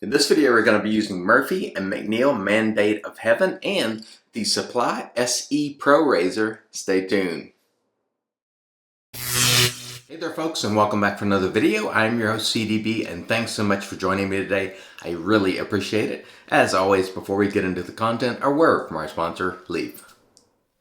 In this video, we're going to be using Murphy and McNeil Mandate of Heaven and the Supply SE Pro Razor. Stay tuned. Hey there folks, and welcome back for another video. I'm your host CDB, and thanks so much for joining me today. I really appreciate it. As always, before we get into the content, a word from our sponsor, Leaf.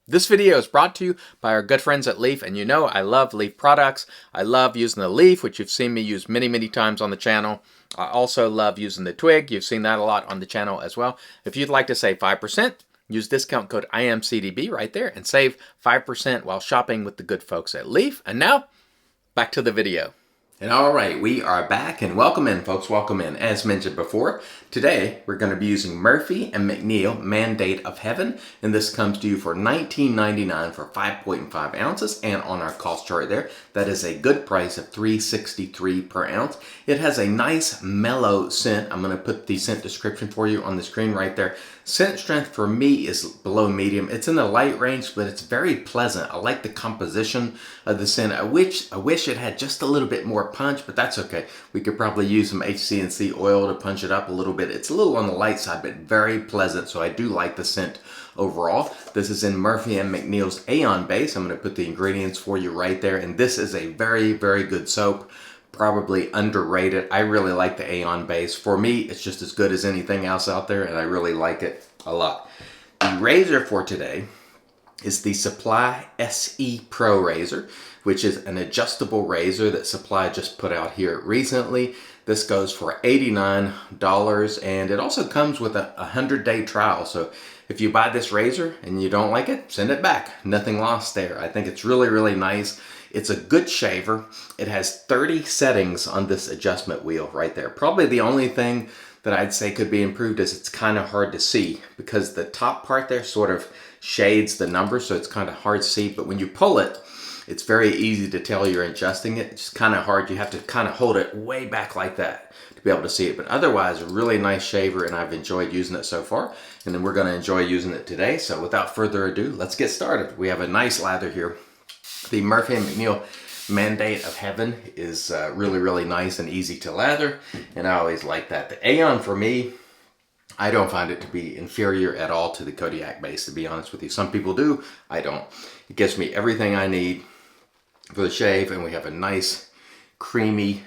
This video is brought to you by our good friends at Leaf, and you know I love Leaf products. I love using the Leaf, which you've seen me use many times on the channel. I also love using the Twig. You've seen that a lot on the channel as well. If you'd like to save 5%, use discount code IAMCDB right there and save 5% while shopping with the good folks at Leaf. And now, back to the video. And all right, we are back, and welcome in, folks, welcome in. As mentioned before, today we're going to be using Murphy and McNeil Mandate of Heaven, and this comes to you for $19.99 for 5.5 ounces, and on our cost chart there, that is a good price of $3.63 per ounce. It has a nice mellow scent. I'm going to put the scent description for you on the screen right there. Scent strength for me is below medium. It's in the light range, but it's very pleasant. I like the composition of the scent. I wish it had just a little bit more punch, but that's okay. We could probably use some HCNC oil to punch it up a little bit. It's a little on the light side, but very pleasant, so I do like the scent overall. This is in Murphy and McNeil's Aeon base. I'm going to put the ingredients for you right there, and this is a very good soap. Probably underrated. I really like the Aeon base. For me, it's just as good as anything else out there, and I really like it a lot. The razor for today is the Supply SE Pro razor, which is an adjustable razor that Supply just put out here recently. This goes for $89, and it also comes with a 100-day trial. So if you buy this razor and you don't like it, send it back. Nothing lost there. I think it's really nice. It's a good shaver. It has 30 settings on this adjustment wheel right there. Probably the only thing that I'd say could be improved is it's kind of hard to see because the top part there sort of shades the number, so it's kind of hard to see. But when you pull it, it's very easy to tell you're adjusting it. It's kind of hard. You have to kind of hold it way back like that to be able to see it. But otherwise, a really nice shaver, and I've enjoyed using it so far. And then we're going to enjoy using it today. So without further ado, let's get started. We have a nice lather here. The Murphy and McNeil Mandate of Heaven is really nice and easy to lather, and I always like that. The Aeon, for me, I don't find it to be inferior at all to the Kodiak base, to be honest with you. Some people do, I don't. It gives me everything I need for the shave, and we have a nice creamy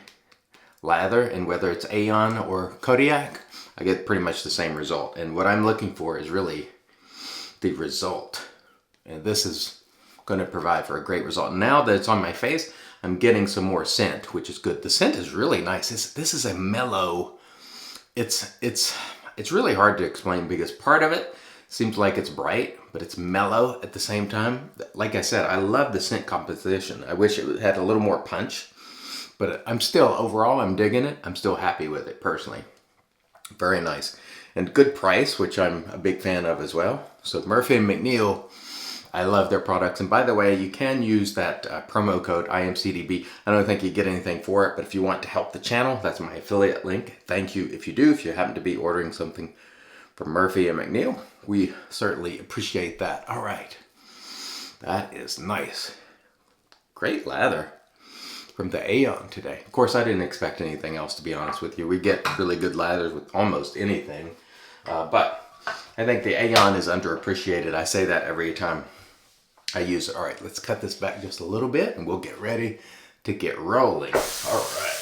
lather, and whether it's Aeon or Kodiak, I get pretty much the same result. And what I'm looking for is really the result, and this is going to provide for a great result. Now that it's on my face, I'm getting some more scent, which is good. The scent is really nice. This is a mellow. It's really hard to explain because part of it seems like it's bright, but it's mellow at the same time. Like I said, I love the scent composition. I wish it had a little more punch, but overall, I'm digging it. I'm still happy with it personally. Very nice. And good price, which I'm a big fan of as well. So Murphy and McNeil, I love their products. And by the way, you can use that promo code IAMCDB. I don't think you get anything for it, but if you want to help the channel, that's my affiliate link. Thank you if you do. If you happen to be ordering something from Murphy and McNeil, we certainly appreciate that. All right. That is nice. Great lather from the Aeon today. Of course, I didn't expect anything else, to be honest with you. We get really good lathers with almost anything, but I think the Aeon is underappreciated. I say that every time I use it. All right, let's cut this back just a little bit and we'll get ready to get rolling. All right.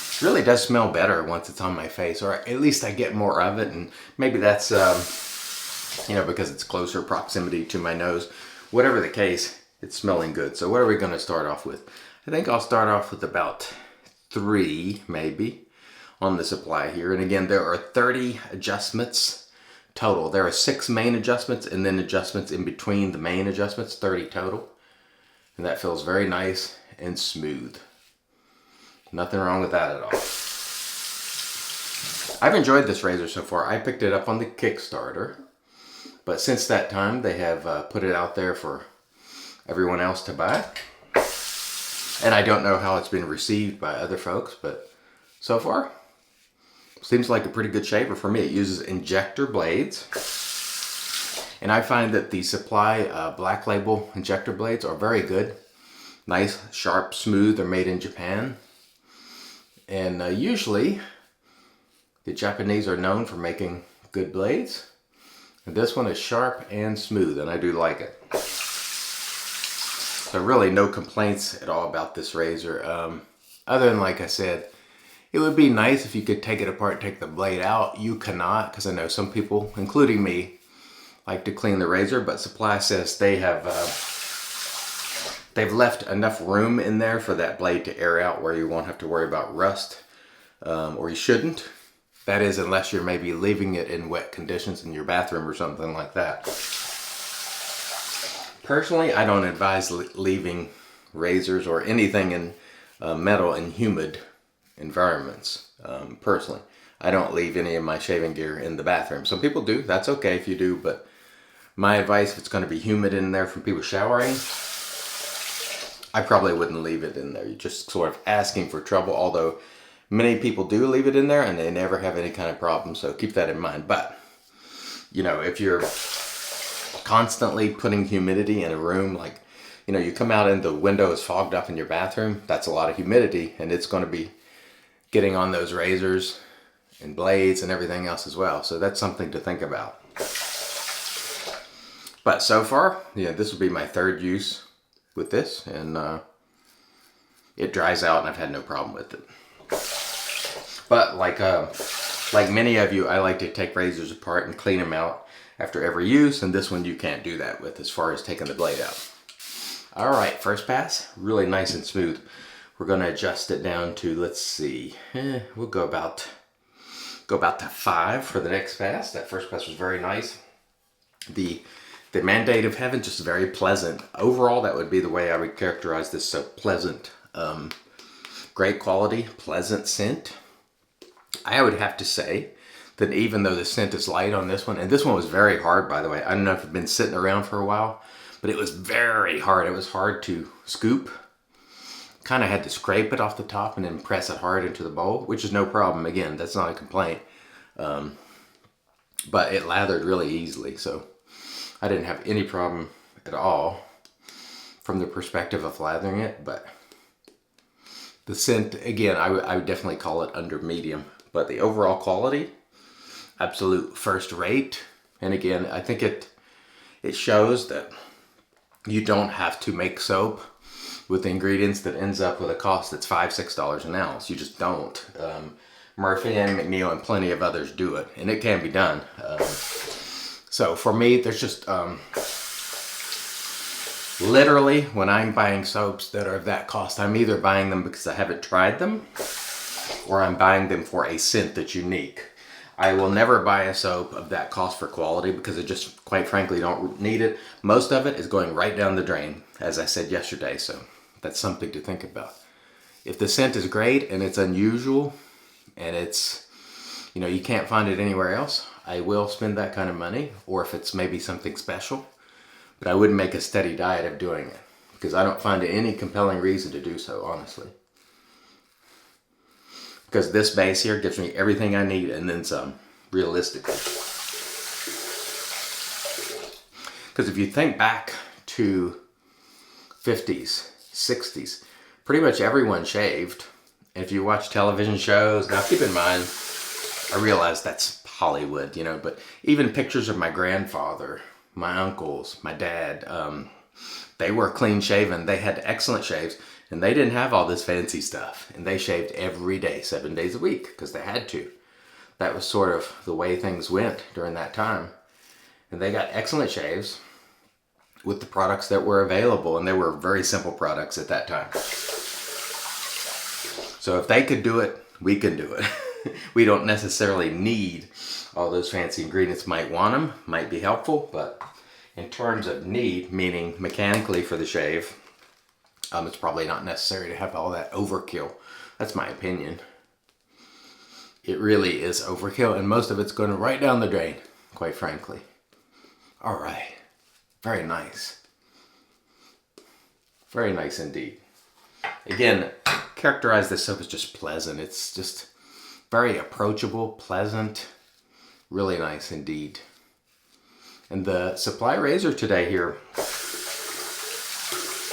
It really does smell better once it's on my face, or at least I get more of it, and maybe that's, because it's closer proximity to my nose. Whatever the case, it's smelling good. So what are we going to start off with? I think I'll start off with about 3, maybe, on the supply here. And again, there are 30 adjustments total. There are 6 main adjustments and then adjustments in between the main adjustments, 30 total. And that feels very nice and smooth. Nothing wrong with that at all. I've enjoyed this razor so far. I picked it up on the Kickstarter, but since that time they have put it out there for everyone else to buy. And I don't know how it's been received by other folks, but so far, seems like a pretty good shaver for me. It uses injector blades. And I find that the Supply Black Label injector blades are very good. Nice, sharp, smooth. They're made in Japan. And usually The Japanese are known for making good blades. And this one is sharp and smooth, and I do like it. So really no complaints at all about this razor. Other than, like I said, it would be nice if you could take it apart and take the blade out. You cannot, because I know some people, including me, like to clean the razor, but Supply says they have they've left enough room in there for that blade to air out where you won't have to worry about rust, or you shouldn't. That is, unless you're maybe leaving it in wet conditions in your bathroom or something like that. Personally, I don't advise leaving razors or anything in metal in humid environments. Personally, I don't leave any of my shaving gear in the bathroom. Some people do. That's okay if you do, but my advice, if it's going to be humid in there from people showering, I probably wouldn't leave it in there. You're just sort of asking for trouble, although many people do leave it in there and they never have any kind of problem, so keep that in mind. But, you know, if you're constantly putting humidity in a room, like, you know, you come out and the window is fogged up in your bathroom, that's a lot of humidity, and it's going to be getting on those razors and blades and everything else as well. So that's something to think about. But so far, yeah, this will be my third use with this, and it dries out and I've had no problem with it. But like many of you, I like to take razors apart and clean them out after every use, and this one you can't do that with as far as taking the blade out. All right, first pass, really nice and smooth. We're gonna adjust it down to, let's see, we'll go about to 5 for the next pass. That first pass was very nice. The Mandate of Heaven, just very pleasant. Overall, that would be the way I would characterize this. So pleasant, great quality, pleasant scent. I would have to say that even though the scent is light on this one, and this one was very hard, by the way. I don't know if it's been sitting around for a while, but it was very hard. It was hard to scoop. Kind of had to scrape it off the top and then press it hard into the bowl, which is no problem. Again, that's not a complaint. But it lathered really easily, so I didn't have any problem at all from the perspective of lathering it. But the scent, again, I would definitely call it under medium. But the overall quality, absolute first rate. And again, I think it shows that you don't have to make soap with ingredients that ends up with a cost that's $5, $6 an ounce. You just don't. Murphy and McNeil and plenty of others do it, and it can be done. So for me, there's just literally, when I'm buying soaps that are of that cost, I'm either buying them because I haven't tried them, or I'm buying them for a scent that's unique. I will never buy a soap of that cost for quality because I just, quite frankly, don't need it. Most of it is going right down the drain, as I said yesterday, so that's something to think about. If the scent is great and it's unusual and it's, you know, you can't find it anywhere else, I will spend that kind of money, or if it's maybe something special, but I wouldn't make a steady diet of doing it because I don't find any compelling reason to do so, honestly. Because this base here gives me everything I need and then some, realistically. Because if you think back to 50s, 60s, pretty much everyone shaved. And if you watch television shows, now keep in mind, I realize that's Hollywood, you know, but even pictures of my grandfather, my uncles, my dad, they were clean shaven. They had excellent shaves. And they didn't have all this fancy stuff. And they shaved every day, 7 days a week, because they had to. That was sort of the way things went during that time. And they got excellent shaves with the products that were available. And they were very simple products at that time. So if they could do it, we can do it. We don't necessarily need all those fancy ingredients. Might want them, might be helpful. But in terms of need, meaning mechanically for the shave, it's probably not necessary to have all that overkill. That's my opinion. It really is overkill, and most of it's going right down the drain, quite frankly. All right. Very nice. Very nice indeed. Again, characterize this soap as just pleasant. It's just very approachable, pleasant, really nice indeed. And the Supply razor today here,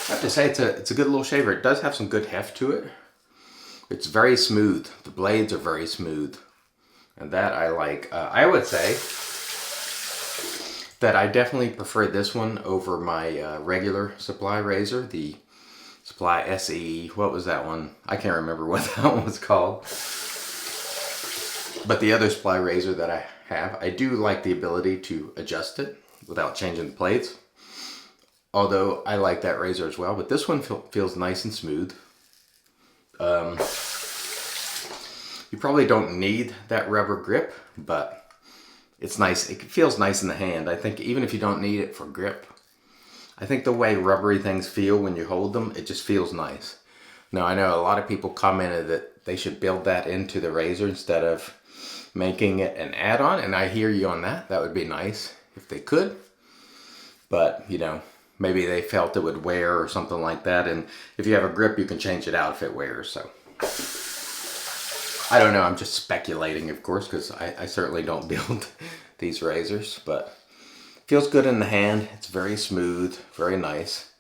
I have to say it's a good little shaver. It does have some good heft to it. It's very smooth. The blades are very smooth. And that I like. I would say that I definitely prefer this one over my regular Supply razor, the Supply SE. What was that one? I can't remember what that one was called. But the other Supply razor that I have, I do like the ability to adjust it without changing the plates. Although I like that razor as well, but this one feels nice and smooth. You probably don't need that rubber grip, but it's nice. It feels nice in the hand. I think even if you don't need it for grip, I think the way rubbery things feel when you hold them, it just feels nice. Now, I know a lot of people commented that they should build that into the razor instead of making it an add-on, and I hear you on that. That would be nice if they could. But, you know, maybe they felt it would wear or something like that, and if you have a grip, you can change it out if it wears, so. I don't know, I'm just speculating, of course, because I certainly don't build these razors, but feels good in the hand. It's very smooth, very nice.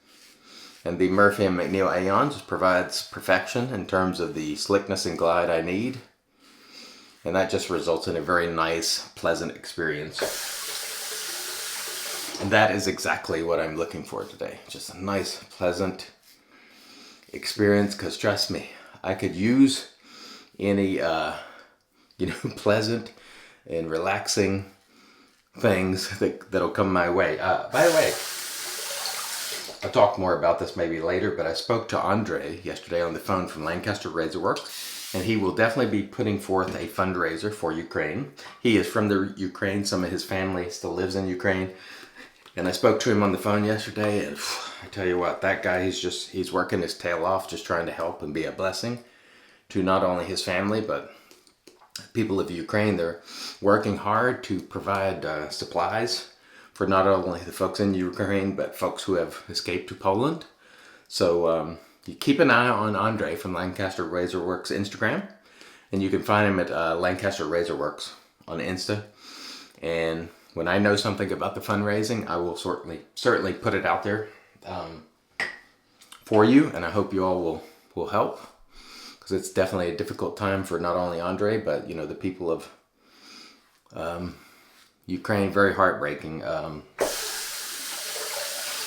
And the Murphy & McNeil Aeon just provides perfection in terms of the slickness and glide I need. And that just results in a very nice, pleasant experience. And that is exactly what I'm looking for today. Just a nice, pleasant experience, because trust me, I could use any, pleasant and relaxing things that'll come my way. By the way, I'll talk more about this maybe later, but I spoke to Andre yesterday on the phone from Lancaster Razor Works, and he will definitely be putting forth a fundraiser for Ukraine. He is from the Ukraine. Some of his family still lives in Ukraine. And I spoke to him on the phone yesterday, and I tell you what, that guy, he's working his tail off just trying to help and be a blessing to not only his family, but people of Ukraine. They're working hard to provide supplies for not only the folks in Ukraine, but folks who have escaped to Poland. So you keep an eye on Andre from Lancaster Razor Works Instagram, and you can find him at Lancaster Razor Works on Insta. And when I know something about the fundraising, I will certainly put it out there for you, and I hope you all will help, because it's definitely a difficult time for not only Andre, but the people of Ukraine. Very heartbreaking.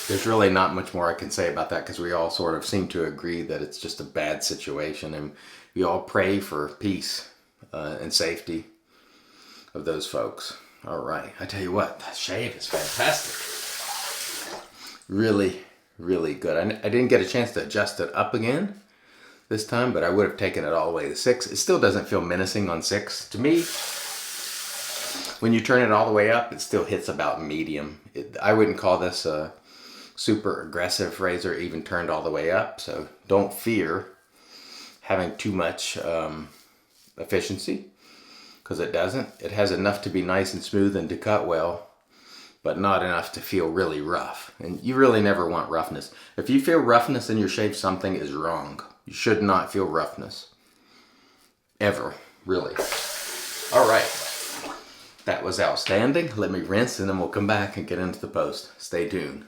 There's really not much more I can say about that, because we all sort of seem to agree that it's just a bad situation, and we all pray for peace and safety of those folks. All right, I tell you what, that shave is fantastic. Really, really good. I didn't get a chance to adjust it up again this time, but I would have taken it all the way to 6. It still doesn't feel menacing on 6. To me, when you turn it all the way up, it still hits about medium. I wouldn't call this a super aggressive razor, even turned all the way up, so don't fear having too much efficiency, because it doesn't. It has enough to be nice and smooth and to cut well, but not enough to feel really rough. And you really never want roughness. If you feel roughness in your shave, something is wrong. You should not feel roughness. Ever, really. All right. That was outstanding. Let me rinse, and then we'll come back and get into the post. Stay tuned.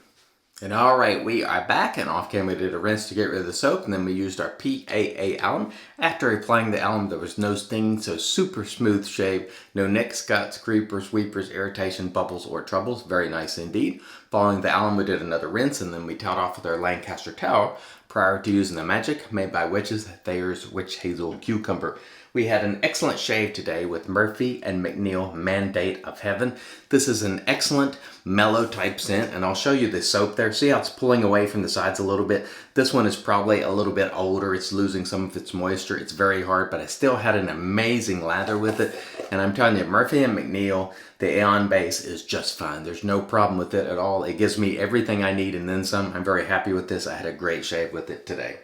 And all right, we are back, and off camera we did a rinse to get rid of the soap, and then we used our PAA alum. After applying the alum, there was no stinging, so super smooth shave. No nicks, cuts, creepers, weepers, irritation, bubbles, or troubles. Very nice indeed. Following the alum, we did another rinse, and then we towed off with our Lancaster towel prior to using the Magic made by Witches, Thayer's Witch Hazel Cucumber. We had an excellent shave today with Murphy & McNeil Mandate of Heaven. This is an excellent mellow type scent, and I'll show you the soap there. See how it's pulling away from the sides a little bit? This one is probably a little bit older. It's losing some of its moisture. It's very hard, but I still had an amazing lather with it. And I'm telling you, Murphy & McNeil, the Aeon base is just fine. There's no problem with it at all. It gives me everything I need and then some. I'm very happy with this. I had a great shave with it today.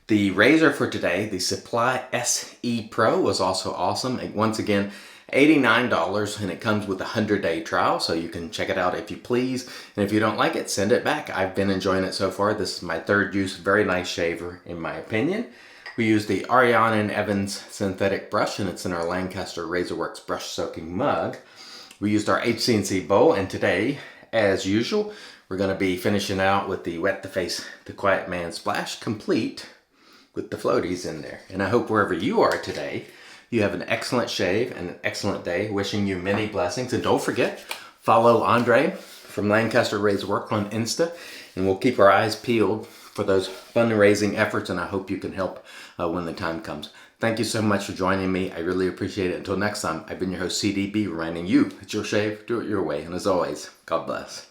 The razor for today, the Supply SE Pro, was also awesome. Once again, $89, and it comes with a 100-day trial, so you can check it out if you please. And if you don't like it, send it back. I've been enjoying it so far. This is my third use. Very nice shaver, in my opinion. We use the Ariana & Evans synthetic brush, and it's in our Lancaster Razor Works brush soaking mug. We used our HCNC bowl, and today, as usual, we're going to be finishing out with the Wet the Face, the Quiet Man Splash, complete with the floaties in there. And I hope wherever you are today, You have an excellent shave and an excellent day. Wishing you many blessings. And don't forget, follow Andre from Lancaster Ray's Work on Insta, and we'll keep our eyes peeled for those fundraising efforts, and I hope you can help when the time comes. Thank you so much for joining me. I really appreciate it. Until next time, I've been your host, CDB, reminding you, it's your shave, do it your way. And as always, God bless.